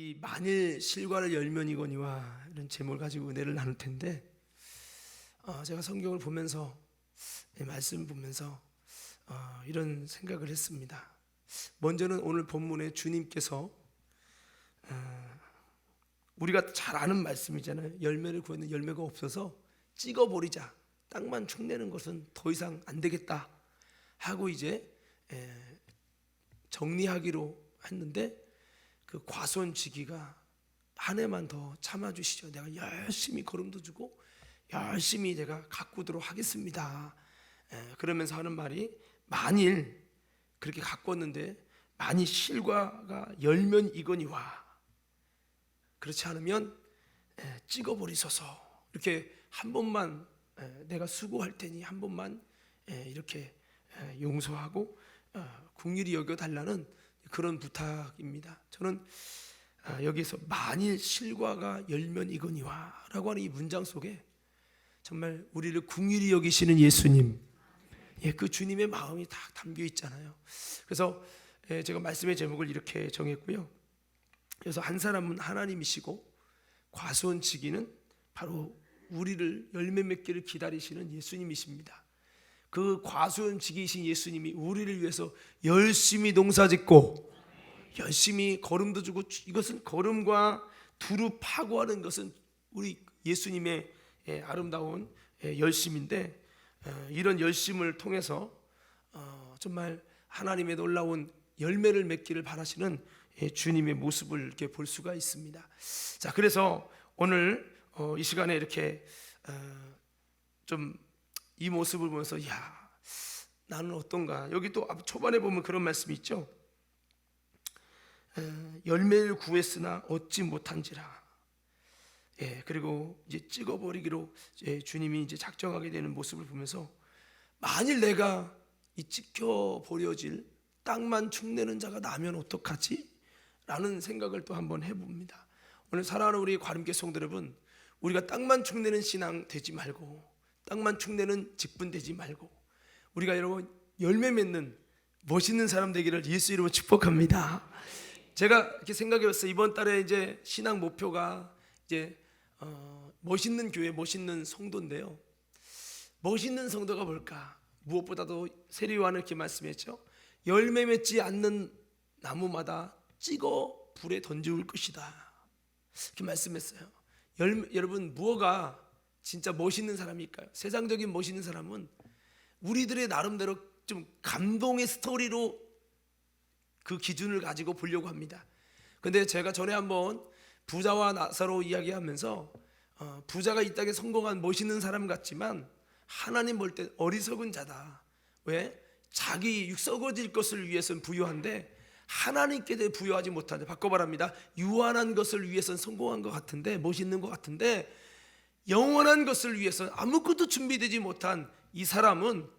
이 만일 실과를 열면이거니와 이런 제목을 가지고 은혜를 나눌 텐데, 제가 성경을 보면서 말씀 보면서 이런 생각을 했습니다. 먼저는 오늘 본문에 주님께서 우리가 잘 아는 말씀이잖아요. 열매를 구했는데 열매가 없어서 찍어버리자, 땅만 축내는 것은 더 이상 안 되겠다 하고 이제 정리하기로 했는데, 그 과손지기가 한 해만 더 참아주시죠. 내가 열심히 거름도 주고 열심히 제가 가꾸도록 하겠습니다. 그러면서 하는 말이, 만일 그렇게 가꿨는데 만일 실과가 열면 이거니와 그렇지 않으면 찍어버리소서. 이렇게 한 번만 내가 수고할 테니 한 번만 이렇게 용서하고 긍휼히 여겨달라는 그런 부탁입니다. 저는 여기서 만일 실과가 열면 이거니와 라고 하는 이 문장 속에 정말 우리를 긍휼히 여기시는 예수님, 그 주님의 마음이 다 담겨 있잖아요. 그래서 제가 말씀의 제목을 이렇게 정했고요. 그래서 한 사람은 하나님이시고 과손지기는 바로 우리를 열매 맺기를 기다리시는 예수님이십니다. 그 과손지기이신 예수님이 우리를 위해서 열심히 농사짓고 열심히 거름도 주고, 이것은 거름과 두루 파고하는 것은 우리 예수님의 아름다운 열심인데, 이런 열심을 통해서 정말 하나님의 놀라운 열매를 맺기를 바라시는 주님의 모습을 이렇게 볼 수가 있습니다. 자, 그래서 오늘 이 시간에 이렇게 좀 이 모습을 보면서, 야, 나는 어떤가. 여기 또 초반에 보면 그런 말씀이 있죠. 열매를 구했으나 얻지 못한지라. 그리고 이제 찍어버리기로 주님이 이제 작정하게 되는 모습을 보면서, 만일 내가 이 찍혀 버려질 땅만 축내는 자가 나면 어떡하지? 라는 생각을 또 한번 해봅니다. 오늘 사랑하는 우리 과림교회 성도 여러분, 우리가 땅만 축내는 신앙 되지 말고, 땅만 축내는 직분 되지 말고, 우리가 여러분 열매 맺는 멋있는 사람 되기를 예수 이름으로 축복합니다. 제가 이렇게 생각해봤어요. 이번 달에 이제 신앙 목표가 이제 멋있는 교회, 멋있는 성도인데요. 멋있는 성도가 뭘까? 무엇보다도 세리요한은 이렇게 말씀했죠. 열매 맺지 않는 나무마다 찍어 불에 던져올 것이다, 이렇게 말씀했어요. 여러분, 무엇가 진짜 멋있는 사람일까요? 세상적인 멋있는 사람은 우리들의 나름대로 좀 감동의 스토리로 그 기준을 가지고 보려고 합니다. 근데 제가 전에 한번 부자와 나사로 이야기하면서 부자가 이 땅에 성공한 멋있는 사람 같지만 하나님 볼 때 어리석은 자다. 왜? 자기 썩어질 것을 위해서는 부유한데 하나님께 대해 부유하지 못한데, 바꿔 말합니다. 유한한 것을 위해서는 성공한 것 같은데, 멋있는 것 같은데, 영원한 것을 위해서는 아무것도 준비되지 못한 이 사람은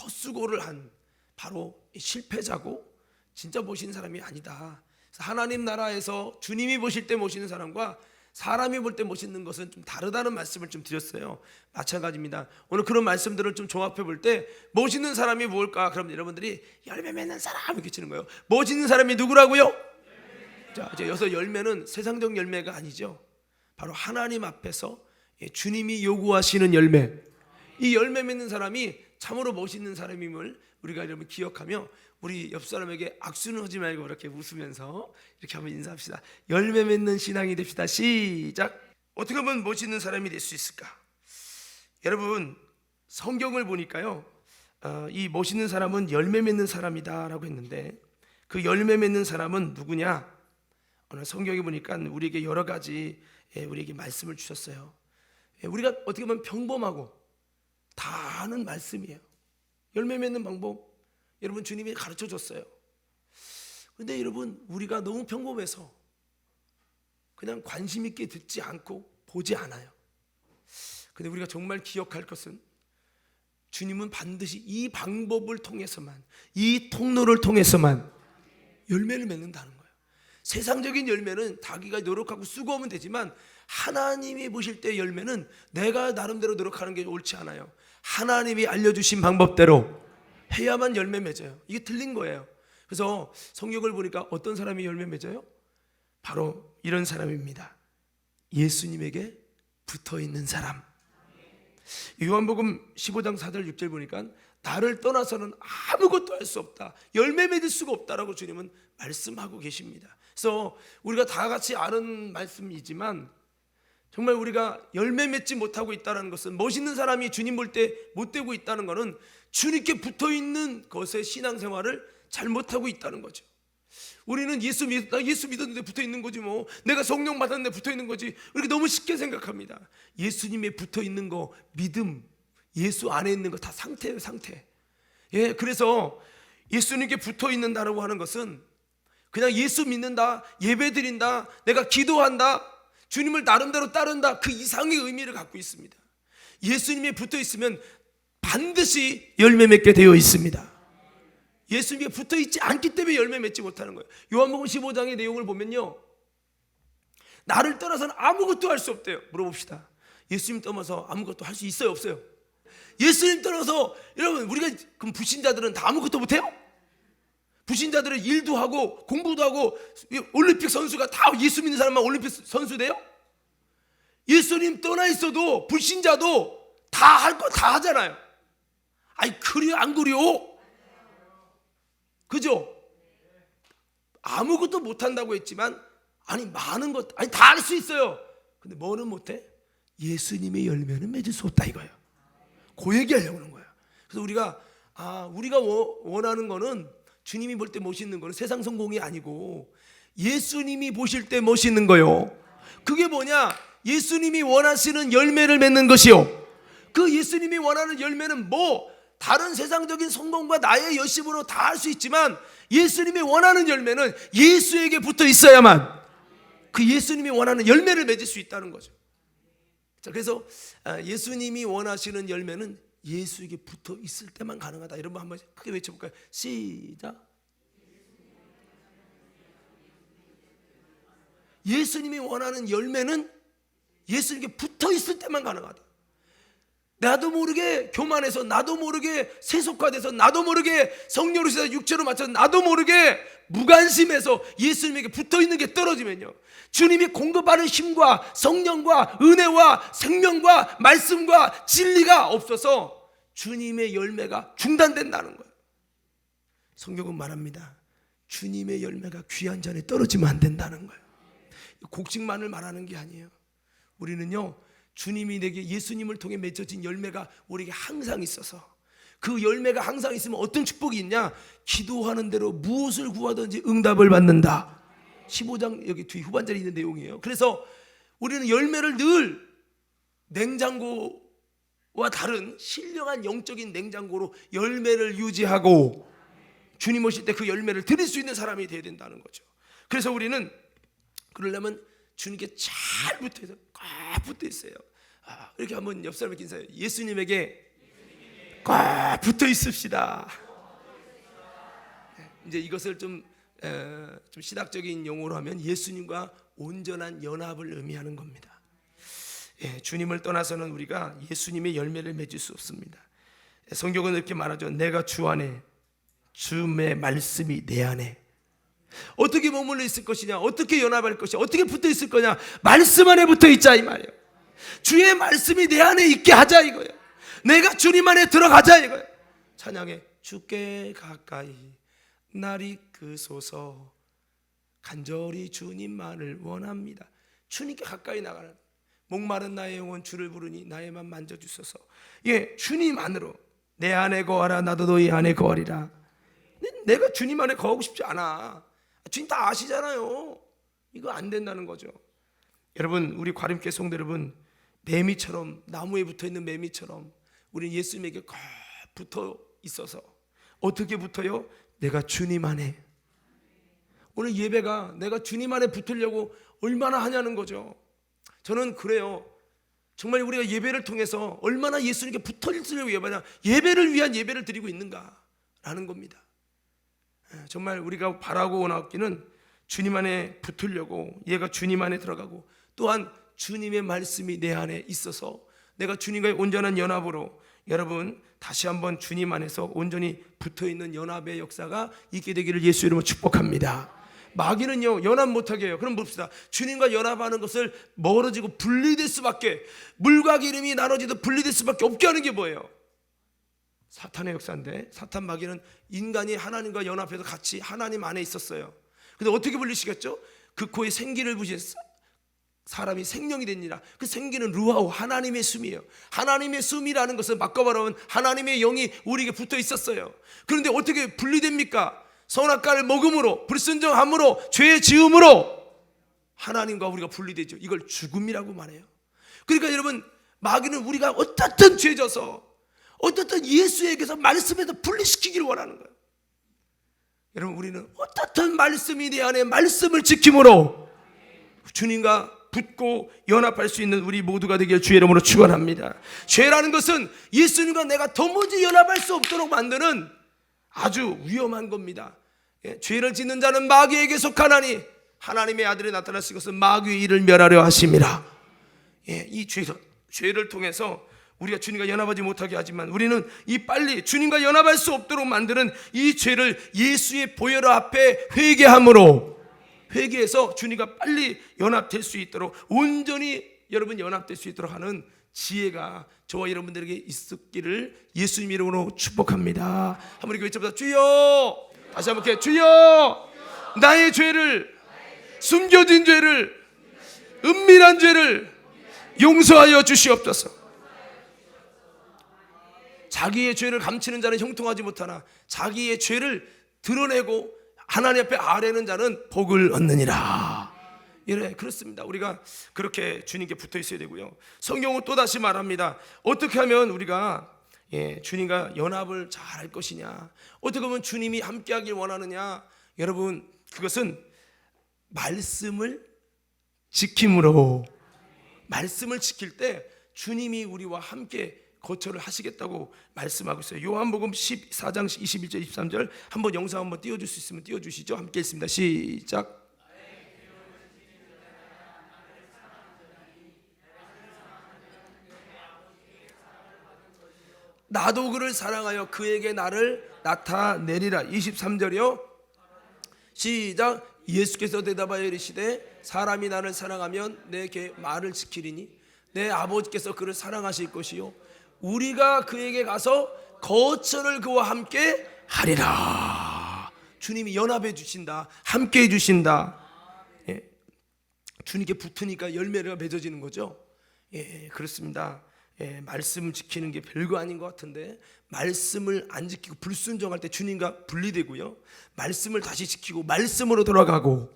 헛수고를 한 바로 실패자고 진짜 멋있는 사람이 아니다. 하나님 나라에서 주님이 보실 때 멋있는 사람과 사람이 볼 때 멋있는 것은 좀 다르다는 말씀을 좀 드렸어요. 마찬가지입니다. 오늘 그런 말씀들을 좀 종합해 볼 때 멋있는 사람이 뭘까? 그럼 여러분들이 열매 맺는 사람 이렇게 치는 거예요. 멋있는 사람이 누구라고요? 자, 이제 여기서 열매는 세상적 열매가 아니죠. 바로 하나님 앞에서 주님이 요구하시는 열매. 이 열매 맺는 사람이 참으로 멋있는 사람임을 우리가 여러분 기억하며, 우리 옆 사람에게 악수는 하지 말고 이렇게 웃으면서 이렇게 한번 인사합시다. 열매 맺는 신앙이 됩시다. 시작. 어떻게 하면 멋있는 사람이 될 수 있을까? 여러분, 성경을 보니까요, 이 멋있는 사람은 열매 맺는 사람이다 라고 했는데, 그 열매 맺는 사람은 누구냐? 오늘 성경에 보니까 우리에게 여러 가지 우리에게 말씀을 주셨어요. 우리가 어떻게 보면 평범하고 다 아는 말씀이에요. 열매 맺는 방법 여러분 주님이 가르쳐 줬어요. 근데 여러분, 우리가 너무 평범해서 그냥 관심 있게 듣지 않고 보지 않아요. 근데 우리가 정말 기억할 것은, 주님은 반드시 이 방법을 통해서만, 이 통로를 통해서만 열매를 맺는다는 거예요. 세상적인 열매는 자기가 노력하고 수고하면 되지만, 하나님이 보실 때 열매는 내가 나름대로 노력하는 게 옳지 않아요. 하나님이 알려주신 방법대로 해야만 열매 맺어요. 이게 틀린 거예요. 그래서 성경을 보니까 어떤 사람이 열매 맺어요? 바로 이런 사람입니다. 예수님에게 붙어 있는 사람. 요한복음 15장 4절 6절 보니까 나를 떠나서는 아무것도 할 수 없다, 열매 맺을 수가 없다라고 주님은 말씀하고 계십니다. 그래서 우리가 다 같이 아는 말씀이지만 정말 우리가 열매 맺지 못하고 있다는 것은, 멋있는 사람이 주님 볼 때 못 되고 있다는 것은 주님께 붙어 있는 것의 신앙생활을 잘못하고 있다는 거죠. 우리는 예수 믿었는데 붙어 있는 거지, 뭐 내가 성령 받았는데 붙어 있는 거지, 이렇게 너무 쉽게 생각합니다. 예수님에 붙어 있는 거, 믿음, 예수 안에 있는 거 다 상태예요, 상태. 예, 그래서 예수님께 붙어 있는다라고 하는 것은 그냥 예수 믿는다, 예배 드린다, 내가 기도한다, 주님을 나름대로 따른다, 그 이상의 의미를 갖고 있습니다. 예수님에 붙어 있으면 반드시 열매 맺게 되어 있습니다. 예수님께 붙어 있지 않기 때문에 열매 맺지 못하는 거예요. 요한복음 15장의 내용을 보면요, 나를 떠나서는 아무것도 할 수 없대요. 물어봅시다. 예수님 떠나서 아무것도 할 수 있어요, 없어요? 예수님 떠나서, 여러분, 우리가 그럼 불신자들은 다 아무것도 못해요? 불신자들은 일도 하고 공부도 하고, 올림픽 선수가 다 예수 믿는 사람만 올림픽 선수 돼요? 예수님 떠나 있어도 불신자도 다 할 거 다 하잖아요. 아니, 그래요 안 그래요? 그죠? 아무것도 못한다고 했지만, 아니 많은 것, 아니 다 할 수 있어요. 근데 뭐는 못해? 예수님의 열매는 맺을 수 없다 이거예요. 그 얘기하려고 하는 거예요. 그래서 우리가 원하는 거는, 주님이 볼 때 멋있는 거는 세상 성공이 아니고 예수님이 보실 때 멋있는 거요. 그게 뭐냐? 예수님이 원하시는 열매를 맺는 것이요. 그 예수님이 원하는 열매는 뭐 다른 세상적인 성공과 나의 열심으로 다 할 수 있지만, 예수님이 원하는 열매는 예수에게 붙어 있어야만 그 예수님이 원하는 열매를 맺을 수 있다는 거죠. 자, 그래서 예수님이 원하시는 열매는 예수에게 붙어 있을 때만 가능하다. 여러분 한번 크게 외쳐볼까요? 시작. 예수님이 원하는 열매는 예수님께 붙어 있을 때만 가능하다. 나도 모르게 교만해서, 나도 모르게 세속화돼서, 나도 모르게 성령으로 서 육체로 맞춰서, 나도 모르게 무관심해서 예수님에게 붙어있는 게 떨어지면요, 주님이 공급하는 힘과 성령과 은혜와 생명과 말씀과 진리가 없어서 주님의 열매가 중단된다는 거예요. 성경은 말합니다. 주님의 열매가 귀한 잔에 떨어지면 안 된다는 거예요. 곡식만을 말하는 게 아니에요. 우리는요, 주님이 내게, 예수님을 통해 맺어진 열매가 우리에게 항상 있어서, 그 열매가 항상 있으면 어떤 축복이 있냐? 기도하는 대로 무엇을 구하든지 응답을 받는다. 15장 여기 뒤 후반절에 있는 내용이에요. 그래서 우리는 열매를 늘 냉장고와 다른 신령한 영적인 냉장고로 열매를 유지하고, 주님 오실 때 그 열매를 드릴 수 있는 사람이 되어야 된다는 거죠. 그래서 우리는 그러려면 주님께 잘 붙어서 꽉 붙어 있어요. 이렇게 한번 옆 사람에게 인사해요. 예수님에게 꽉 붙어 있읍시다. 이제 이것을 좀 신학적인 용어로 하면 예수님과 온전한 연합을 의미하는 겁니다. 주님을 떠나서는 우리가 예수님의 열매를 맺을 수 없습니다. 성경은 이렇게 말하죠. 내가 주 안에, 주의 말씀이 내 안에. 어떻게 머물러 있을 것이냐, 어떻게 연합할 것이냐, 어떻게 붙어 있을 거냐? 말씀 안에 붙어 있자 이 말이에요. 주의 말씀이 내 안에 있게 하자 이거예요. 내가 주님 안에 들어가자 이거예요. 찬양해. 주께 가까이 날 이끄소서, 간절히 주님만을 원합니다. 주님께 가까이 나가는, 목마른 나의 영혼 주를 부르니 나의 맘 만져주소서. 예, 주님 안으로. 내 안에 거하라, 나도 너희 안에 거하리라. 내가 주님 안에 거하고 싶지 않아. 주님 다 아시잖아요. 이거 안 된다는 거죠. 여러분, 우리 과림교회 성도 여러분, 매미처럼, 나무에 붙어있는 매미처럼 우리 예수님에게 꼭 붙어 있어서, 어떻게 붙어요? 내가 주님 안에. 오늘 예배가 내가 주님 안에 붙으려고 얼마나 하냐는 거죠. 저는 그래요. 정말 우리가 예배를 통해서 얼마나 예수님께 붙어 있으려고 예배를 위한 예배를 드리고 있는가라는 겁니다. 정말 우리가 바라고 원하기는 주님 안에 붙으려고, 얘가 주님 안에 들어가고, 또한 주님의 말씀이 내 안에 있어서 내가 주님과의 온전한 연합으로, 여러분 다시 한번 주님 안에서 온전히 붙어있는 연합의 역사가 있게 되기를 예수 이름으로 축복합니다. 마귀는요 연합 못하게 해요. 그럼 봅시다. 주님과 연합하는 것을 멀어지고 분리될 수밖에, 물과 기름이 나눠지도 분리될 수밖에 없게 하는 게 뭐예요? 사탄의 역사인데, 사탄 마귀는 인간이 하나님과 연합해서 같이 하나님 안에 있었어요. 근데 어떻게 분리시켰죠? 그 코에 생기를 부셨어. 사람이 생명이 됩니다. 그 생기는 루아우, 하나님의 숨이에요. 하나님의 숨이라는 것은 바꿔말하면 하나님의 영이 우리에게 붙어 있었어요. 그런데 어떻게 분리됩니까? 선악과를 먹음으로, 불순종함으로, 죄 지음으로 하나님과 우리가 분리되죠. 이걸 죽음이라고 말해요. 그러니까 여러분, 마귀는 우리가 어떻든 죄 져서, 어떻든 예수에게서 말씀에서 분리시키기를 원하는 거예요. 여러분, 우리는 어떻든 말씀이 내 안에 말씀을 지킴으로 주님과 붙고 연합할 수 있는 우리 모두가 되길 주의 이름으로 축원합니다. 죄라는 것은 예수님과 내가 도무지 연합할 수 없도록 만드는 아주 위험한 겁니다. 죄를 짓는 자는 마귀에게 속하나니 하나님의 아들이 나타나신 것은 마귀의 일을 멸하려 하심이라. 이 죄를 통해서 우리가 주님과 연합하지 못하게 하지만, 우리는 이 빨리 주님과 연합할 수 없도록 만드는 이 죄를 예수의 보혈 앞에 회개함으로, 회개해서 주님과 빨리 연합될 수 있도록, 온전히 여러분 연합될 수 있도록 하는 지혜가 저와 여러분들에게 있었기를 예수님 이름으로 축복합니다. 한번 이렇게 외쳐보자. 주여! 다시 한번 이렇게, 주여! 나의 죄를, 숨겨진 죄를, 은밀한 죄를 용서하여 주시옵소서. 자기의 죄를 감추는 자는 형통하지 못하나 자기의 죄를 드러내고 하나님 앞에 아뢰는 자는 복을 얻느니라. 그렇습니다. 우리가 그렇게 주님께 붙어 있어야 되고요. 성경은 또 다시 말합니다. 어떻게 하면 우리가 주님과 연합을 잘 할 것이냐, 어떻게 하면 주님이 함께하길 원하느냐. 여러분, 그것은 말씀을 지킴으로, 말씀을 지킬 때 주님이 우리와 함께 거처를 하시겠다고 말씀하고 있어요. 요한복음 14장 21절 23절 한번 영상 한번 띄워줄 수 있으면 띄워주시죠. 함께 읽습니다. 시작. 나도 그를 사랑하여 그에게 나를 나타내리라. 23절이요. 시작. 예수께서 대답하여 이르시되 사람이 나를 사랑하면 내 말을 지키리니 내 아버지께서 그를 사랑하실 것이요 우리가 그에게 가서 거처를 그와 함께 하리라. 주님이 연합해 주신다, 함께 해 주신다. 주님께 붙으니까 열매가 맺어지는 거죠. 그렇습니다. 말씀 지키는 게 별거 아닌 것 같은데, 말씀을 안 지키고 불순종할 때 주님과 분리되고요, 말씀을 다시 지키고 말씀으로 돌아가고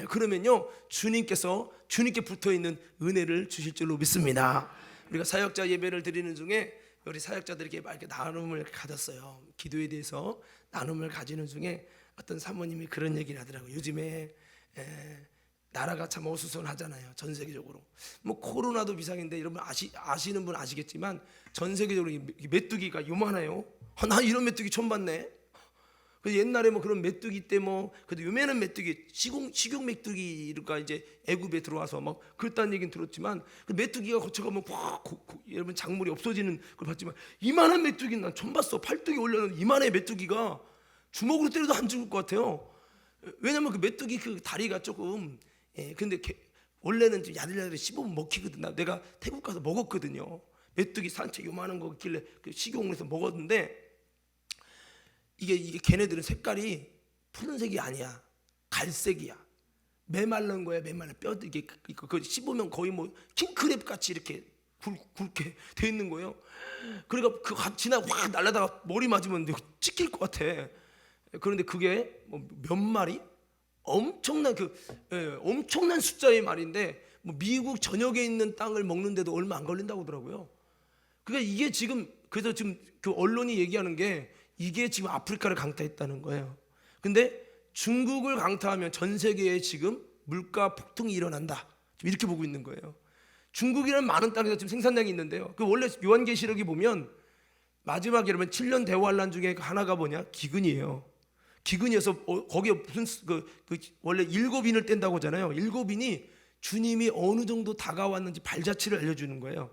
그러면요 주님께 붙어있는 은혜를 주실 줄로 믿습니다. 우리가 사역자 예배를 드리는 중에 우리 사역자들에게 이렇게 나눔을 가졌어요. 기도에 대해서 나눔을 가지는 중에 어떤 사모님이 그런 얘기를 하더라고요. 요즘에 나라가 참 어수선하잖아요. 전 세계적으로 뭐 코로나도 비상인데, 여러분 아시는 분 아시겠지만 전 세계적으로 메뚜기가 요만해요. 나 이런 메뚜기 처음 봤네. 옛날에 뭐 그런 메뚜기 때 뭐 그래도 요만한 메뚜기, 식용 메뚜기가 이제 애굽에 들어와서 막 그랬다는 얘기는 들었지만, 그 메뚜기가 거쳐가면 여러분 작물이 없어지는 걸 봤지만, 이만한 메뚜기는 난 처음 봤어. 팔뚝이 올려놓은 이만한 메뚜기가 주먹으로 때려도 안 죽을 것 같아요. 왜냐면 그 메뚜기 그 다리가 조금 근데 원래는 좀 야들야들 씹으면 먹히거든. 내가 태국 가서 먹었거든요. 메뚜기 산채 요만한 거 있길래 그 식용으로 해서 먹었는데, 이게 걔네들은 색깔이 푸른색이 아니야. 갈색이야. 메말른 거야. 메말른 뼈, 이게 그 씹으면 거의 뭐 킹크랩 같이 이렇게 굵게 돼 있는 거예요. 그러니까 그 지나 확 날라다가 머리 맞으면 찍힐 것 같아. 그런데 그게 뭐 몇 마리? 엄청난 엄청난 숫자의 말인데, 뭐 미국 전역에 있는 땅을 먹는데도 얼마 안 걸린다고 하더라고요. 그러니까 이게 지금, 그래서 지금 그 언론이 얘기하는 게 이게 지금 아프리카를 강타했다는 거예요. 근데 중국을 강타하면 전 세계에 지금 물가 폭등이 일어난다, 이렇게 보고 있는 거예요. 중국이라는 많은 땅에서 지금 생산량이 있는데요, 그 원래 요한계시록에 보면 마지막에 여러분 7년 대환란 중에 하나가 뭐냐? 기근이에요. 기근이어서 거기에 무슨 원래 7인을 뗀다고 하잖아요. 7인이 주님이 어느 정도 다가왔는지 발자취를 알려주는 거예요.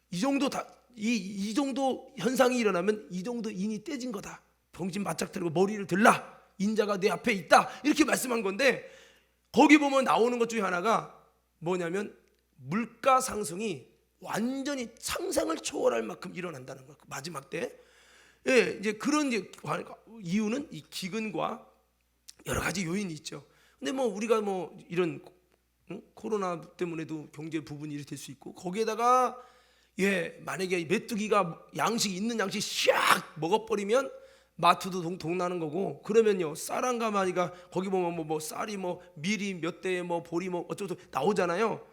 이 정도 현상이 일어나면 이 정도 인이 떼진 거다. 병진 바짝 들고 머리를 들라, 인자가 내 앞에 있다 이렇게 말씀한 건데, 거기 보면 나오는 것 중에 하나가 뭐냐면 물가 상승이 완전히 상상을 초월할 만큼 일어난다는 거예요. 마지막 때. 예, 이제 그런 이유는 이 기근과 여러 가지 요인이 있죠. 근데 뭐 우리가 뭐 이런 코로나 때문에도 경제 부분이 이렇게 될 수 있고, 거기에다가 만약에 메뚜기가 양식 있는 양식 샥 먹어버리면 마트도 동나는 거고, 그러면요 쌀한가마니가 거기 보면 뭐 쌀이 뭐 밀이 몇 대에 뭐 보리 뭐 어쩌고 나오잖아요.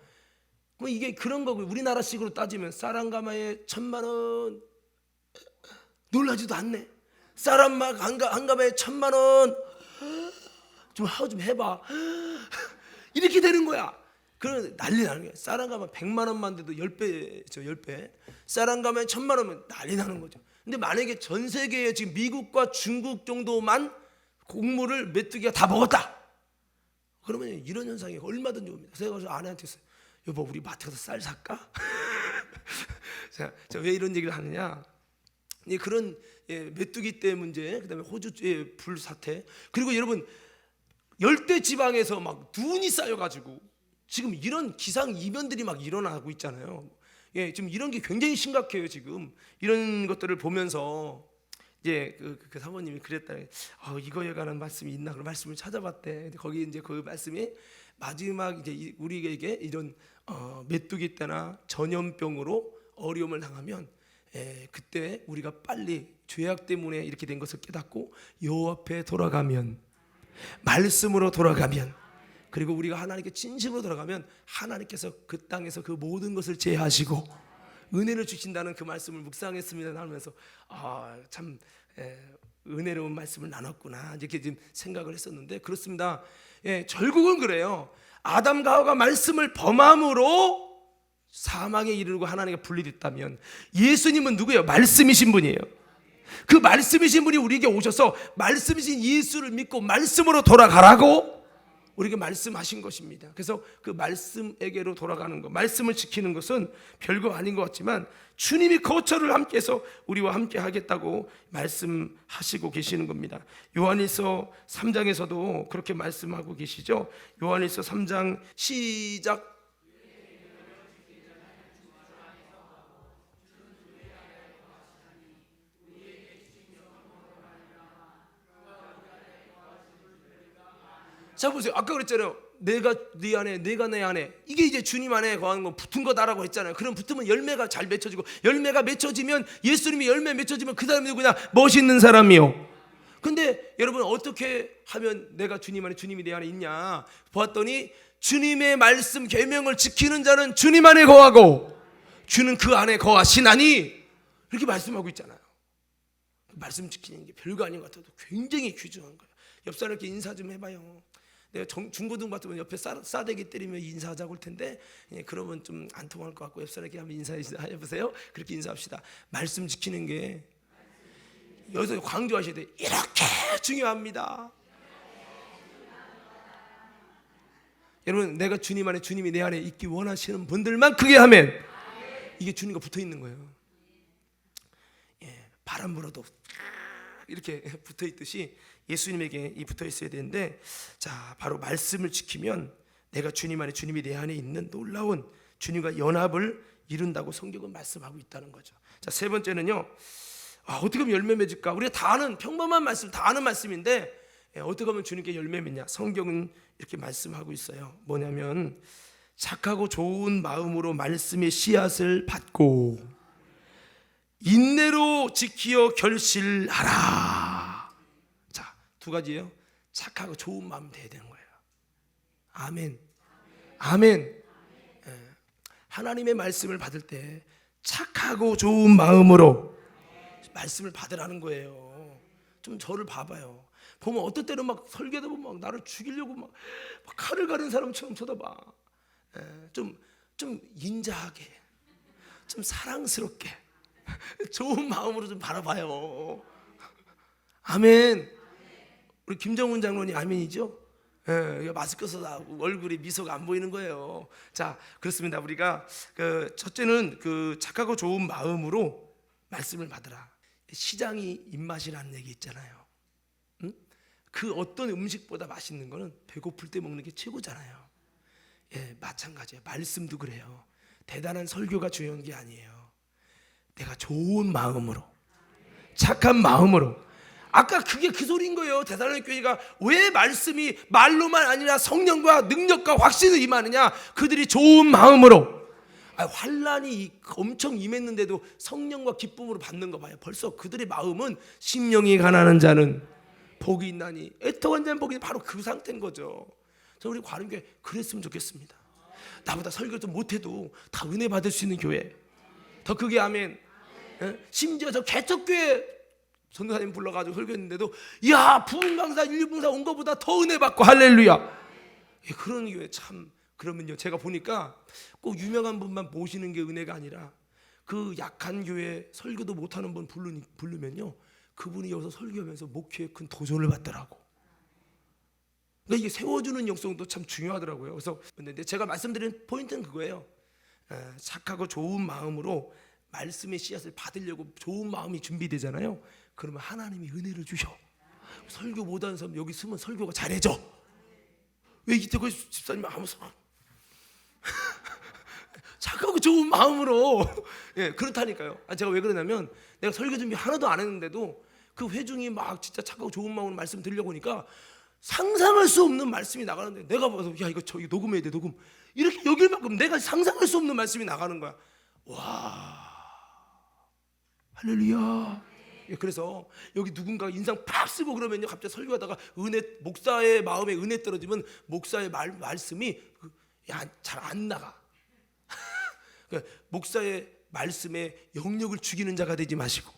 뭐 이게 그런 거고, 우리나라식으로 따지면 쌀 한 가마에 1,000만 원, 놀라지도 않네. 쌀 한 가마에 1,000만 원, 좀 하고 좀 해봐. 이렇게 되는 거야. 그런 난리 나는 거야. 쌀 한 가마 100만 원만 돼도 10배죠, 10배. 쌀 한 가마에 1,000만 원이면 난리 나는 거죠. 근데 만약에 전 세계에 지금 미국과 중국 정도만 곡물을 메뚜기가 다 먹었다, 그러면 이런 현상이 얼마든지 옵니다. 그래서 아내한테 했어요. 여보, 우리 마트 가서 쌀 살까? 자, 왜 이런 얘기를 하느냐? 그런 메뚜기 때 문제, 그다음에 호주의 불사태, 그리고 여러분 열대 지방에서 막 눈이 쌓여가지고 지금 이런 기상 이변들이 막 일어나고 있잖아요. 지금 이런 게 굉장히 심각해요. 지금 이런 것들을 보면서 이제 그 사모님이 그랬다. 이거에 관한 말씀이 있나? 그 말씀을 찾아봤대. 거기 이제 그 말씀이 마지막 이제 우리에게 이런 메뚜기 때나 전염병으로 어려움을 당하면 그때 우리가 빨리 죄악 때문에 이렇게 된 것을 깨닫고 여호와 앞에 돌아가면, 말씀으로 돌아가면, 그리고 우리가 하나님께 진심으로 돌아가면 하나님께서 그 땅에서 그 모든 것을 제하시고 은혜를 주신다는 그 말씀을 묵상했습니다. 나누면서 참 은혜로운 말씀을 나눴구나 이렇게 지금 생각을 했었는데, 그렇습니다. 결국은 그래요. 아담과 하와가 말씀을 범함으로 사망에 이르고 하나님과 분리됐다면, 예수님은 누구예요? 말씀이신 분이에요. 그 말씀이신 분이 우리에게 오셔서 말씀이신 예수를 믿고 말씀으로 돌아가라고 우리에게 말씀하신 것입니다. 그래서 그 말씀에게로 돌아가는 것, 말씀을 지키는 것은 별거 아닌 것 같지만 주님이 거처를 함께해서 우리와 함께 하겠다고 말씀하시고 계시는 겁니다. 요한일서 3장에서도 그렇게 말씀하고 계시죠. 요한일서 3장 시작. 자 보세요. 아까 그랬잖아요. 내가 네 안에, 내가 내 안에. 이게 이제 주님 안에 거하는 건 붙은 거다라고 했잖아요. 그럼 붙으면 열매가 잘 맺혀지고, 열매가 맺혀지면, 예수님이 열매 맺혀지면 그 사람이 누구냐? 멋있는 사람이요. 근데 여러분 어떻게 하면 내가 주님 안에, 주님이 내 안에 있냐? 보았더니 주님의 말씀 계명을 지키는 자는 주님 안에 거하고 주는 그 안에 거하시나니, 이렇게 말씀하고 있잖아요. 말씀 지키는 게 별거 아닌 것 같아도 굉장히 귀중한 거예요. 옆 사람께 인사 좀 해봐요. 내가 중고등 같으면 옆에 싸대기 때리며 인사하자고 할 텐데, 그러면 좀 안 통할 것 같고 옆 사람께 한번 인사해보세요. 그렇게 인사합시다. 말씀 지키는 게 여기서 강조하셔야 돼요. 이렇게 중요합니다. 여러분, 내가 주님 안에, 주님이 내 안에 있기 원하시는 분들만 크게 하면 이게 주님과 붙어 있는 거예요. 바람 불어도 이렇게 붙어 있듯이 예수님에게 붙어 있어야 되는데, 자 바로 말씀을 지키면 내가 주님 안에, 주님이 내 안에 있는 놀라운 주님과 연합을 이룬다고 성경은 말씀하고 있다는 거죠. 자, 세 번째는요, 어떻게 하면 열매 맺을까? 우리가 다 아는 평범한 말씀, 다 아는 말씀인데 어떻게 하면 주님께 열매 맺냐? 성경은 이렇게 말씀하고 있어요. 뭐냐면 착하고 좋은 마음으로 말씀의 씨앗을 받고 인내로 지키어 결실하라. 자, 두 가지예요. 착하고 좋은 마음 돼야 되는 거예요. 아멘. 아멘. 하나님의 말씀을 받을 때 착하고 좋은 마음으로 말씀을 받으라는 거예요. 좀 저를 봐봐요. 보면 어떨 때는 막 설교다 보면 막 나를 죽이려고 막 칼을 가른 사람처럼 쳐다봐. 좀 인자하게, 좀 사랑스럽게, 좋은 마음으로 좀 바라봐요. 아멘. 우리 김정훈 장로님 아멘이죠? 마스크 써서 얼굴에 미소가 안 보이는 거예요. 자, 그렇습니다. 우리가 첫째는 착하고 좋은 마음으로 말씀을 받으라. 시장이 입맛이라는 얘기 있잖아요. 응? 그 어떤 음식보다 맛있는 거는 배고플 때 먹는 게 최고잖아요. 예, 마찬가지예요. 말씀도 그래요. 대단한 설교가 중요한 게 아니에요. 내가 좋은 마음으로, 착한 마음으로. 아까 그게 그 소리인 거예요. 데살로니가 교회가 왜 말씀이 말로만 아니라 성령과 능력과 확신을 임하느냐? 그들이 좋은 마음으로. 환란이 엄청 임했는데도 성령과 기쁨으로 받는 거 봐요. 벌써 그들의 마음은 심령이 가난한 자는 복이 있나니 애통한 자는 복이 있나니 바로 그 상태인 거죠. 저 우리 과림교회 그랬으면 좋겠습니다. 나보다 설교 좀 못해도 다 은혜 받을 수 있는 교회. 더 크게 아멘. 심지어 저 개척교회 전도사님 불러가지고 설교했는데도 야 부흥강사 1부흥사 온 것보다 더 은혜 받고 할렐루야. 그런 교회 참. 그러면요 제가 보니까 꼭 유명한 분만 모시는 게 은혜가 아니라 그 약한 교회 설교도 못하는 분 부르면요 그분이 여기서 설교하면서 목회에 큰 도전을 받더라고. 그러니까 이게 세워주는 역성도 참 중요하더라고요. 그래서 근데 제가 말씀드린 포인트는 그거예요. 착하고 좋은 마음으로 말씀의 씨앗을 받으려고 좋은 마음이 준비되잖아요. 그러면 하나님이 은혜를 주셔. 설교 못하는 사람 여기 있으면 설교가 잘해져. 왜 이때까지 집사님 아무 사람 착하고 좋은 마음으로. 예, 그렇다니까요. 제가 왜 그러냐면 내가 설교 준비 하나도 안 했는데도 그 회중이 막 진짜 착하고 좋은 마음으로 말씀 드리려고 하니까 상상할 수 없는 말씀이 나가는데 내가 봐서 야 이거 녹음해야 돼 녹음 이렇게 여길 만큼 내가 상상할 수 없는 말씀이 나가는 거야. 와 할렐루야. 예, 그래서 여기 누군가 인상 팍 쓰고 그러면요 갑자기 설교하다가 은혜 목사의 마음에 은혜 떨어지면 목사의 말씀이 잘 안 나가. 목사의 말씀에 영역을 죽이는 자가 되지 마시고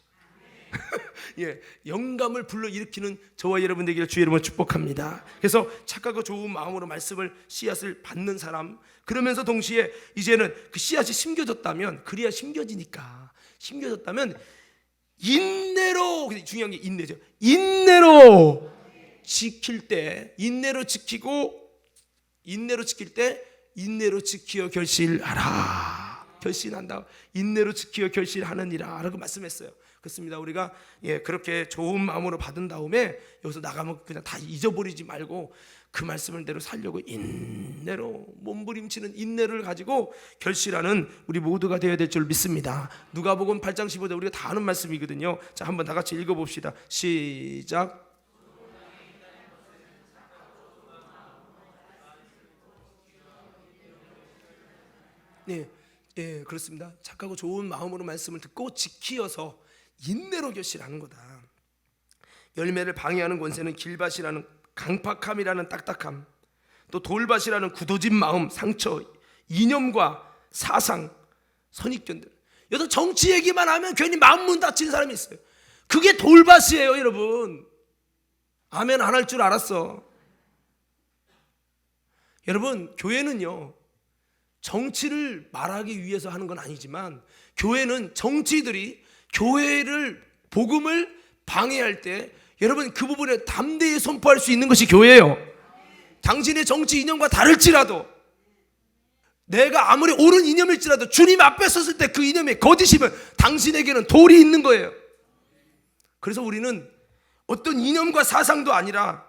예, 영감을 불러일으키는 저와 여러분 되기를 주의 이름으로 축복합니다. 그래서 착하고 좋은 마음으로 말씀을 씨앗을 받는 사람. 그러면서 동시에 이제는 그 씨앗이 심겨졌다면 그래야 심겨졌다면 인내로, 중요한 게 인내죠. 인내로 지킬 때 인내로 지키고 인내로 지키어 결실하라. 결실한다. 인내로 지키어 결실하느니라 라고 말씀했어요. 그렇습니다. 우리가 그렇게 좋은 마음으로 받은 다음에 여기서 나가면 그냥 다 잊어버리지 말고 그 말씀을 대로 살려고 인내로 몸부림치는 인내를 가지고 결실하는 우리 모두가 되어야 될 줄 믿습니다. 누가복음 8장 15절 우리가 다 아는 말씀이거든요. 자, 한번 다 같이 읽어봅시다. 시작. 예, 그렇습니다. 착하고 좋은 마음으로 말씀을 듣고 지키어서 인내로 결실하는 거다. 열매를 방해하는 권세는 길밭이라는 강팍함이라는 딱딱함, 또 돌밭이라는 굳어진 마음, 상처, 이념과 사상, 선입견들. 여기서 정치 얘기만 하면 괜히 마음 문 닫히는 사람이 있어요. 그게 돌밭이에요, 여러분. 아멘 안 할 줄 알았어. 여러분, 교회는요 정치를 말하기 위해서 하는 건 아니지만 교회는 정치들이 교회를 복음을 방해할 때 여러분 그 부분에 담대히 선포할 수 있는 것이 교회예요. 당신의 정치 이념과 다를지라도 내가 아무리 옳은 이념일지라도 주님 앞에 섰을 때 그 이념이 거짓이면 당신에게는 돌이 있는 거예요. 그래서 우리는 어떤 이념과 사상도 아니라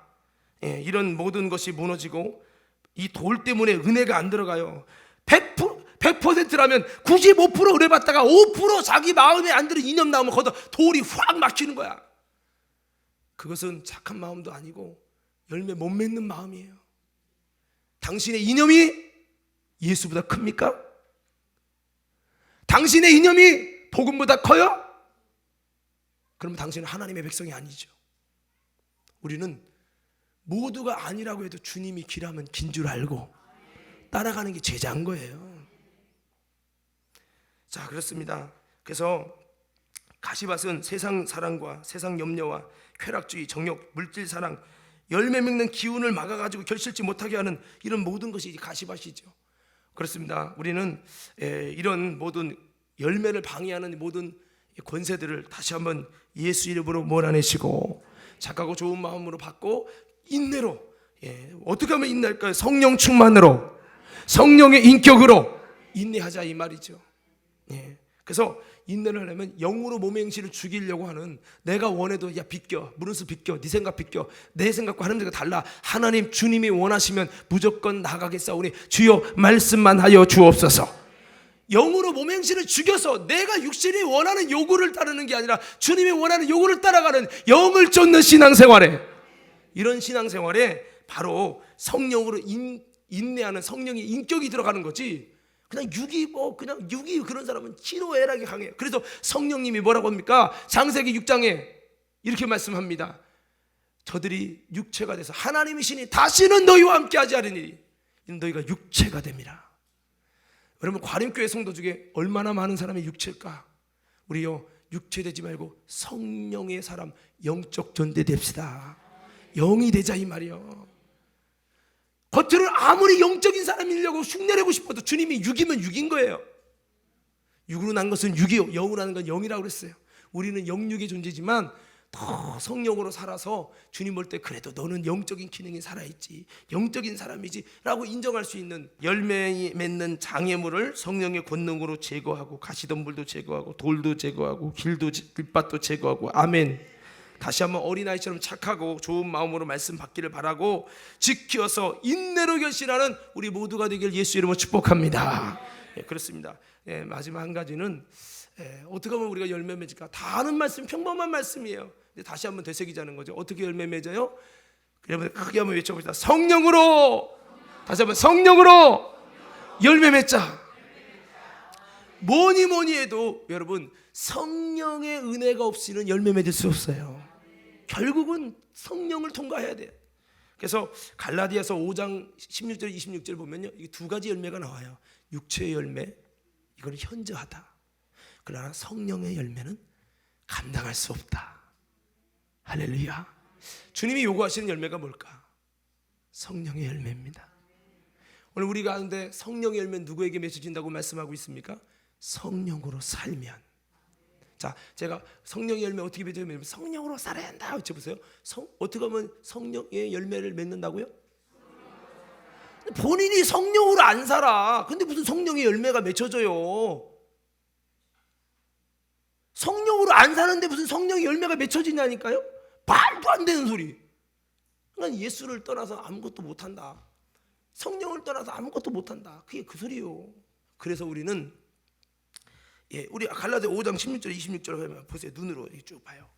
이런 모든 것이 무너지고 이 돌 때문에 은혜가 안 들어가요. 100%라면 95% 은혜 받다가 5% 자기 마음에 안 드는 이념 나오면 거기다 돌이 확 막히는 거야. 그것은 착한 마음도 아니고 열매 못 맺는 마음이에요. 당신의 이념이 예수보다 큽니까? 당신의 이념이 복음보다 커요? 그럼 당신은 하나님의 백성이 아니죠. 우리는 모두가 아니라고 해도 주님이 길하면 긴 줄 알고 따라가는 게 제자인 거예요. 자, 그렇습니다. 그래서 가시밭은 세상 사랑과 세상 염려와 쾌락주의, 정욕, 물질 사랑, 열매 맺는 기운을 막아가지고 결실치 못하게 하는 이런 모든 것이 가시밭이죠. 그렇습니다. 우리는 이런 모든 열매를 방해하는 모든 권세들을 다시 한번 예수 이름으로 몰아내시고 착하고 좋은 마음으로 받고 인내로, 어떻게 하면 인내할까요? 성령 충만으로, 성령의 인격으로 인내하자 이 말이죠. 그래서 인내를 하려면 영으로 몸의 행실을 죽이려고 하는, 내가 원해도 야 비껴, 무릇을 비껴, 네 생각 비껴, 내 생각과 하나님 생각 달라. 하나님 주님이 원하시면 무조건 나가겠사오니 주여 말씀만 하여 주옵소서. 영으로 몸의 행실을 죽여서 내가 육신이 원하는 요구를 따르는 게 아니라 주님이 원하는 요구를 따라가는 영을 쫓는 신앙생활에, 이런 신앙생활에 바로 성령으로 인내하는 성령의 인격이 들어가는 거지. 그냥 육이 그런 사람은 희노애락이 강해요. 그래서 성령님이 뭐라고 합니까? 창세기 6장에 이렇게 말씀합니다. 저들이 육체가 돼서 하나님이시니 다시는 너희와 함께 하지 않으니 너희가 육체가 됨이라. 여러분, 과림교회 성도 중에 얼마나 많은 사람이 육체일까? 우리요, 육체 되지 말고 성령의 사람, 영적 존재 됩시다. 영이 되자 이 말이요. 겉으로 아무리 영적인 사람이려고 흉내내고 싶어도 주님이 육이면 육인 거예요. 육으로 난 것은 육이요, 영으로 나는 건 영이라고 그랬어요. 우리는 영육의 존재지만 더 성령으로 살아서 주님 볼 때 그래도 너는 영적인 기능이 살아있지, 영적인 사람이지 라고 인정할 수 있는, 열매 맺는 장애물을 성령의 권능으로 제거하고 가시덤불도 제거하고 돌도 제거하고 길밭도 제거하고. 아멘. 다시 한번 어린아이처럼 착하고 좋은 마음으로 말씀 받기를 바라고 지켜서 인내로 결실하는 우리 모두가 되길 예수 이름으로 축복합니다. 그렇습니다. 마지막 한 가지는 어떻게 하면 우리가 열매 맺을까? 다 아는 말씀, 평범한 말씀이에요. 근데 다시 한번 되새기자는 거죠. 어떻게 열매 맺어요? 여러분 크게 한번 외쳐봅시다. 성령으로. 다시 한번 성령으로 열매 맺자. 뭐니 해도 여러분 성령의 은혜가 없이는 열매 맺을 수 없어요. 결국은 성령을 통과해야 돼요. 그래서 갈라디아서 5장 16절 26절 보면요, 이게 두 가지 열매가 나와요. 육체의 열매, 이건 현저하다. 그러나 성령의 열매는 감당할 수 없다. 할렐루야. 주님이 요구하시는 열매가 뭘까? 성령의 열매입니다. 오늘 우리 가운데 성령의 열매는 누구에게 맺어진다고 말씀하고 있습니까? 성령으로 살면. 자, 제가 성령의 열매 어떻게 맺으면 성령으로 살아야 한다 외쳐보세요. 어떻게 하면 성령의 열매를 맺는다고요? 본인이 성령으로 안 살아. 근데 무슨 성령의 열매가 맺혀져요? 성령으로 안 사는데 무슨 성령의 열매가 맺혀지냐니까요? 말도 안 되는 소리. 그러니까 예수를 떠나서 아무것도 못한다, 성령을 떠나서 아무것도 못한다, 그게 그 소리예요. 그래서 우리는 우리 갈라디아 5장 16절 26절 보세요. 눈으로 쭉 봐요.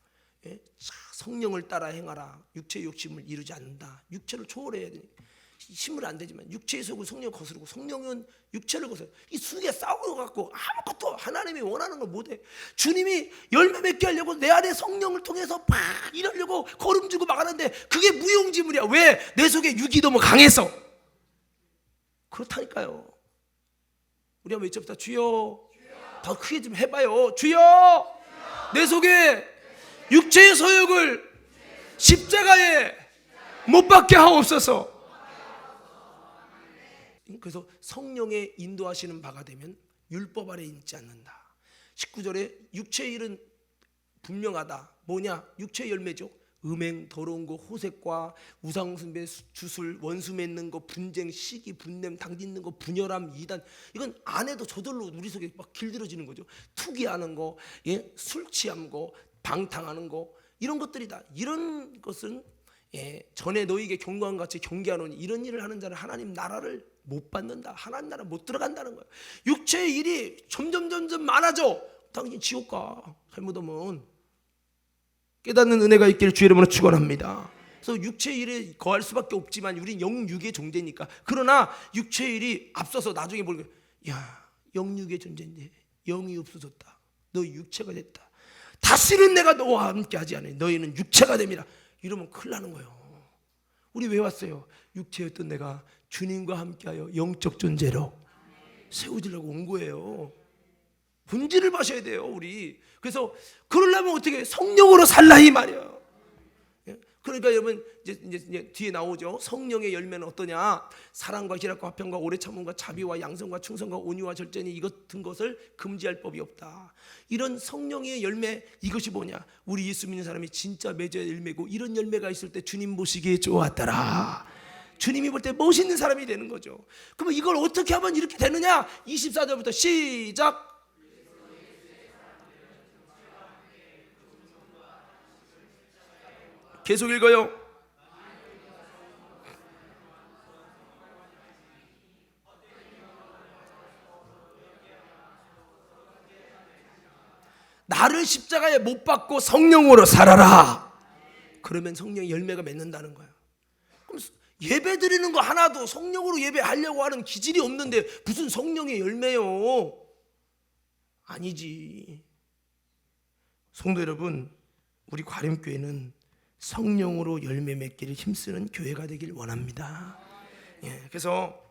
성령을 따라 행하라. 육체의 욕심을 이루지 않는다. 육체를 초월해야 되니까 힘을 안 되지만 육체의 속을 성령을 거스르고 성령은 육체를 거스르고 이 수에 싸우고 갖고 아무것도 하나님이 원하는 걸 못해. 주님이 열매 맺게 하려고 내 안에 성령을 통해서 막 이러려고 걸음주고 막 하는데 그게 무용지물이야. 왜? 내 속에 육이 너무 강해서. 그렇다니까요. 우리 한번 외쳐봅시다. 주여. 더 크게 좀 해봐요. 주여, 내 속에 육체의 소욕을 십자가에 못 박게 하옵소서. 그래서 성령의 인도하시는 바가 되면 율법 아래 있지 않는다. 19절에 육체의 일은 분명하다. 뭐냐? 육체의 열매죠. 음행, 더러운 거, 호색과 우상숭배, 주술, 원수 맺는 거, 분쟁, 시기, 분냄, 당짓는 거, 분열함, 이단. 이건 안 해도 저절로 우리 속에 막 길들여지는 거죠. 투기하는 거, 술 취한 거, 방탕하는 거, 이런 것들이다. 이런 것은 전에 너희에게 경고한 같이 경계하노니 이런 일을 하는 자는 하나님 나라를 못 받는다. 하나님 나라 못 들어간다는 거예요. 육체의 일이 점점 많아져. 당신 지옥 가. 잘못하면. 깨닫는 은혜가 있기를 주의 이름으로 축원합니다. 그래서 육체의 일에 거할 수밖에 없지만 우린 영육의 존재니까. 그러나 육체의 일이 앞서서 나중에 보니까 야, 영육의 존재인데 영이 없어졌다. 너 육체가 됐다. 다시는 내가 너와 함께 하지 않으니 너희는 육체가 됨이라. 이러면 큰일 나는 거예요. 우리 왜 왔어요? 육체였던 내가 주님과 함께하여 영적 존재로 세워지려고 온 거예요. 본질을 마셔야 돼요, 우리. 그래서 그러려면 어떻게 성령으로 살라 이 말이에요. 그러니까 여러분 이제 뒤에 나오죠. 성령의 열매는 어떠냐? 사랑과 희락과 화평과 오래 참음과 자비와 양성과 충성과 온유와 절제니 이 같은 것을 금지할 법이 없다. 이런 성령의 열매, 이것이 뭐냐? 우리 예수 믿는 사람이 진짜 맺어야 열매고, 이런 열매가 있을 때 주님 보시기에 좋았더라. 주님이 볼 때 멋있는 사람이 되는 거죠. 그러면 이걸 어떻게 하면 이렇게 되느냐? 24절부터 시작. 계속 읽어요. 나를 십자가에 못 박고 성령으로 살아라. 그러면 성령의 열매가 맺는다는 거야. 그럼 예배 드리는 거 하나도 성령으로 예배하려고 하는 기질이 없는데 무슨 성령의 열매요? 아니지. 성도 여러분, 우리 과림교회는 성령으로 열매 맺기를 힘쓰는 교회가 되길 원합니다. 그래서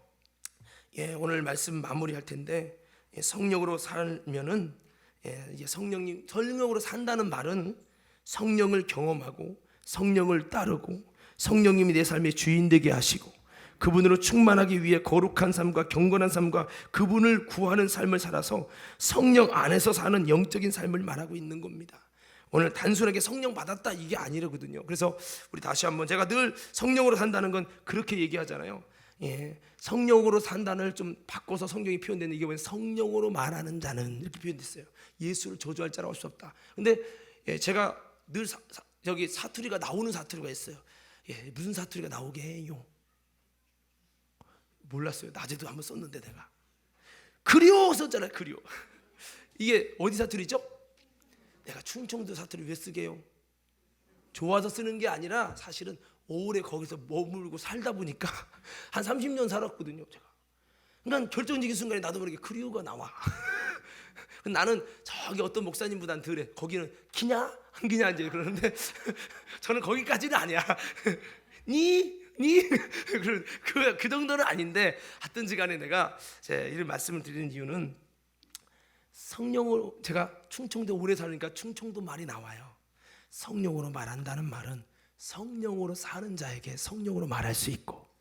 오늘 말씀 마무리할 텐데, 성령으로 살면은 이제 성령으로 산다는 말은 성령을 경험하고 성령을 따르고 성령님이 내 삶의 주인 되게 하시고 그분으로 충만하기 위해 거룩한 삶과 경건한 삶과 그분을 구하는 삶을 살아서 성령 안에서 사는 영적인 삶을 말하고 있는 겁니다. 오늘 단순하게 성령 받았다 이게 아니거든요. 그래서 우리 다시 한번, 제가 늘 성령으로 산다는 건 그렇게 얘기하잖아요. 성령으로 산다는 좀 바꿔서 성경이 표현되는, 이게 성령으로 말하는 자는 이렇게 표현됐어요. 예수를 저주할 자라고 할 수 없다. 근데 제가 늘 여기 사투리가 나오는 사투리가 있어요. 무슨 사투리가 나오게 해요? 몰랐어요. 낮에도 한번 썼는데 내가 그리워 썼잖아요. 그리워. 이게 어디 사투리죠? 내가 충청도 사투리 왜 쓰게요? 좋아서 쓰는 게 아니라 사실은 오래 거기서 머물고 살다 보니까 한 30년 살았거든요, 제가. 그러니까 결정적인 순간에 나도 모르게 그리워가 나와. 나는 저기 어떤 목사님보단 덜해. 거기는 기냐? 안 기냐? 이제 그러는데 저는 거기까지는 아니야. 그 정도는 아닌데, 하여튼지 간에 내가 이런 말씀을 드리는 이유는 성령으로, 제가 충청도 오래 살니까 충청도 말이 나와요. 성령으로 말한다는 말은 성령으로 사는 자에게 성령으로 말할 수 있고,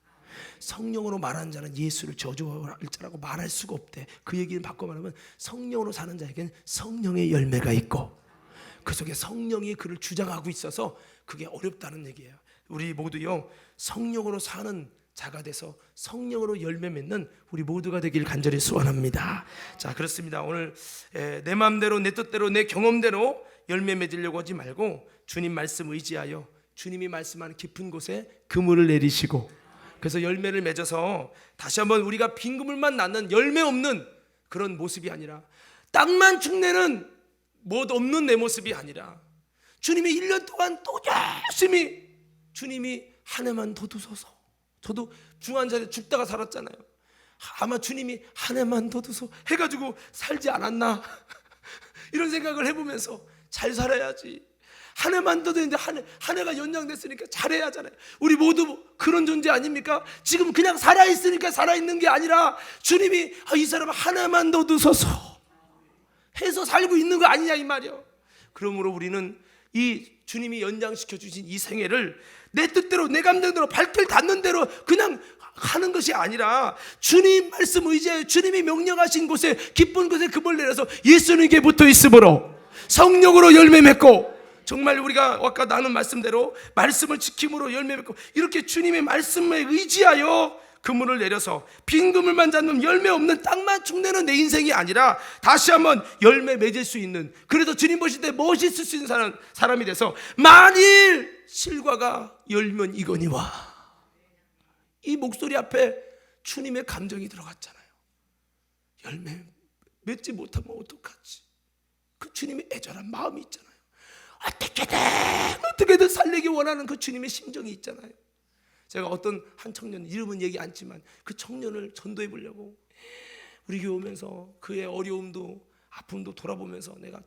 성령으로 말하는 자는 예수를 저주할 자라고 말할 수가 없대. 그 얘기를 바꿔 말하면 성령으로 사는 자에게는 성령의 열매가 있고 그 속에 성령이 그를 주장하고 있어서 그게 어렵다는 얘기예요. 우리 모두요, 성령으로 사는 자가 돼서 성령으로 열매 맺는 우리 모두가 되길 간절히 소원합니다. 자, 그렇습니다. 오늘 내 마음대로 내 뜻대로 내 경험대로 열매 맺으려고 하지 말고 주님 말씀 의지하여 주님이 말씀하는 깊은 곳에 그물을 내리시고, 그래서 열매를 맺어서 다시 한번 우리가 빈 그물만 낳는 열매 없는 그런 모습이 아니라, 땅만 축내는 못 없는 내 모습이 아니라, 주님이 1년 동안 또 열심히 주님이 한 해만 더 두소서. 저도 중환자에 죽다가 살았잖아요. 아마 주님이 한 해만 더 두소 해가지고 살지 않았나 이런 생각을 해보면서 잘 살아야지. 한 해만 더 되는데 한 해가 연장됐으니까 잘해야 하잖아요. 우리 모두 그런 존재 아닙니까? 지금 그냥 살아있으니까 살아있는 게 아니라 주님이 이 사람 한 해만 더 두소서 해서 살고 있는 거 아니냐 이 말이요. 그러므로 우리는 이 주님이 연장시켜 주신 이 생애를 내 뜻대로 내 감정대로 발길 닿는 대로 그냥 하는 것이 아니라 주님 말씀 의지하여 주님이 명령하신 곳에 기쁜 곳에 그물 내려서 예수님께 붙어 있으므로 성령으로 열매 맺고, 정말 우리가 아까 나눈 말씀대로 말씀을 지킴으로 열매 맺고, 이렇게 주님의 말씀에 의지하여 그물을 내려서 빈 그물만 잡는 열매 없는 땅만 축내는 내 인생이 아니라 다시 한번 열매 맺을 수 있는, 그래도 주님 보실 때 멋있을 수 있는 사람이 돼서 만일 실과가 열면 이거니와, 이 목소리 앞에 주님의 감정이 들어갔잖아요. 열매 맺지 못하면 어떡하지? 그 주님의 애절한 마음이 있잖아요. 어떻게든 살리기 원하는 그 주님의 심정이 있잖아요. 제가 어떤 한 청년, 이름은 얘기 않지만 그 청년을 전도해 보려고 우리 교회 오면서 그의 어려움도 아픔도 돌아보면서 내가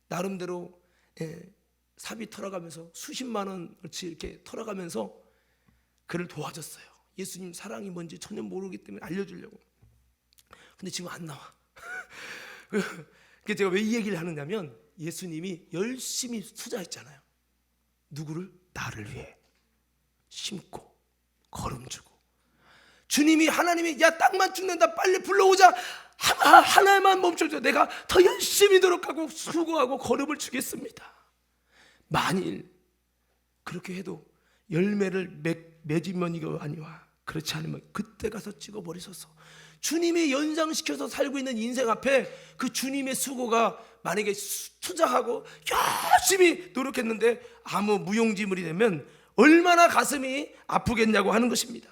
나름대로 사비 털어가면서 수십만 원어치 이렇게 털어가면서 그를 도와줬어요. 예수님 사랑이 뭔지 전혀 모르기 때문에 알려주려고. 근데 지금 안 나와. 제가 왜 이 얘기를 하느냐면, 예수님이 열심히 투자했잖아요. 누구를? 나를 위해 심고 거름주고, 주님이 하나님이 야 땅만 죽는다 빨리 불러오자, 하나만 멈춰줘, 내가 더 열심히 노력하고 수고하고 거름을 주겠습니다. 만일 그렇게 해도 열매를 맺으면 이거 아니와 그렇지 않으면 그때 가서 찍어버리소서. 주님이 연장시켜서 살고 있는 인생 앞에 그 주님의 수고가 만약에 투자하고 열심히 노력했는데 아무 무용지물이 되면 얼마나 가슴이 아프겠냐고 하는 것입니다.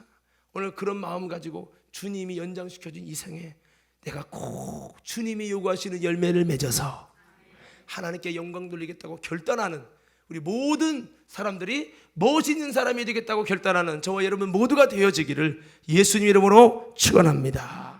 오늘 그런 마음 가지고 주님이 연장시켜준 이 생에 내가 꼭 주님이 요구하시는 열매를 맺어서 하나님께 영광 돌리겠다고 결단하는 우리 모든 사람들이 멋있는 사람이 되겠다고 결단하는 저와 여러분 모두가 되어지기를 예수님 이름으로 축원합니다.